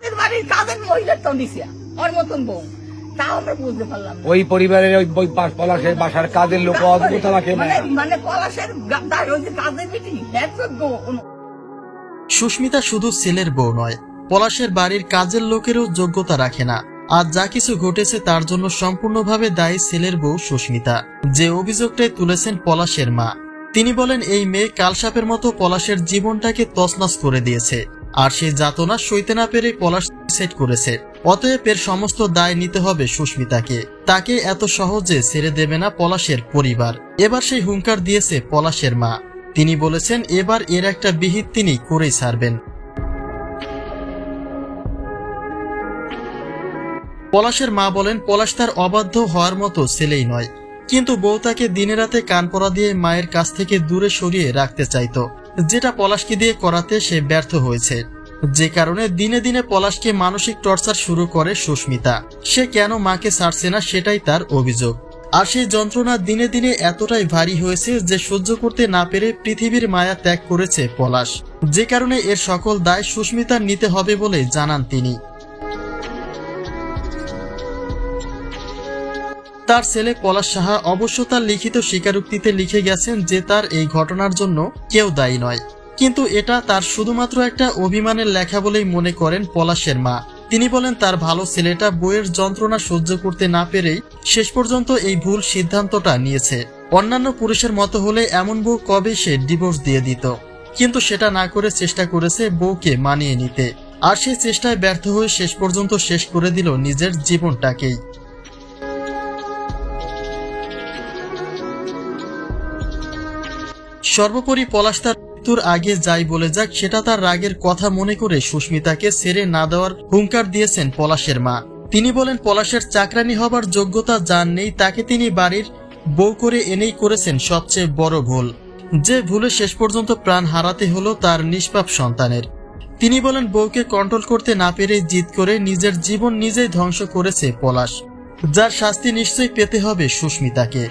বাড়ির কাজের মহিলার তো নিছে ওর মতন বউ, তাও আমরা বুঝতে পারলাম না। ওই পরিবারের ওই পলাশের বাসার কাজের লোক অদ্ভুত আমাকে মানে পলাশের ওই যে কাজের বেটি সুস্মিতা শুধু ছেলের বউ নয়, পলাশের বাড়ির কাজের লোকেরও যোগ্যতা রাখে না। আজ যা কিছু ঘটেছে তার জন্য সম্পূর্ণভাবে দায়ী ছেলের বউ সুস্মিতা, যে অভিযোগটাই তুলেছেন পলাশের মা। তিনি বলেন এই মেয়ে কালসাপের মতো পলাশের জীবনটাকে তছনছ করে দিয়েছে, আর সেই যাতনা সইতে না পেরে পলাশ সুইসাইড করেছে। অতএব এর সমস্ত দায় নিতে হবে সুস্মিতাকে, তাকে এত সহজে ছেড়ে দেবে না পলাশের পরিবার। এবার সেই হুঙ্কার দিয়েছে পলাশের মা। তিনি বলেছেন এবার এর একটা বিহিত তিনি করেই ছাড়বেন। পলাশের মা বলেন পলাশ তার অবাধ্য হওয়ার মতো ছেলেই নয়, কিন্তু বউ তাকে দিনে রাতে কান পড়া দিয়ে মায়ের কাছ থেকে দূরে সরিয়ে রাখতে চাইতো, যেটা পলাশকে দিয়ে করাতে সে ব্যর্থ হয়েছে। যে কারণে দিনে দিনে পলাশকে মানসিক টর্চার শুরু করে সুস্মিতা। সে কেন মাকে ছাড়ছে না সেটাই তার অভিযোগ। আর সেই যন্ত্রণা দিনে দিনে এতটাই ভারী হয়েছে যে সহ্য করতে না পেরে পৃথিবীর মায়া ত্যাগ করেছে পলাশ। যে কারণে এর সকল দায় সুস্মিতার নিতে হবে বলে জানান তিনি। তার ছেলে পলাশ সাহা অবশ্য তার লিখিত স্বীকারোক্তিতে লিখে গেছেন যে তার এই ঘটনার জন্য কেউ দায়ী নয়, কিন্তু এটা তার শুধুমাত্র একটা অভিমানের লেখা বলেই মনে করেন পলাশের মা। তিনি বলেন তার ভালো ছেলেটা বইয়ের যন্ত্রণা সহ্য করতে না পেরেই শেষ পর্যন্ত এই ভুল সিদ্ধান্তটা নিয়েছে। অন্যান্য পুরুষের মতো হলে এমন বউ কবে সে ডিভোর্স দিয়ে দিত, কিন্তু সেটা না করে চেষ্টা করেছে বউকে মানিয়ে নিতে, আর সেই চেষ্টায় ব্যর্থ হয়ে শেষ পর্যন্ত শেষ করে দিল নিজের জীবনটাকেই। সর্বোপরি পলাশ তার মৃত্যুর আগে যাই বলে যাক সেটা তার রাগের কথা মনে করে সুস্মিতাকে ছেড়ে না দেওয়ার হুঙ্কার দিয়েছেন পলাশের মা। তিনি বলেন পলাশের চাকরানি হবার যোগ্যতা যার নেই তাকে তিনি বাড়ির বউ করে এনেই করেছেন সবচেয়ে বড় ভুল, যে ভুলে শেষ পর্যন্ত প্রাণ হারাতে হলো তার নিষ্পাপ সন্তানের। তিনি বলেন বউকে কন্ট্রোল করতে না পেরে জিদ করে নিজের জীবন নিজেই ধ্বংস করেছে পলাশ, যার শাস্তি নিশ্চয়ই পেতে হবে সুস্মিতাকে।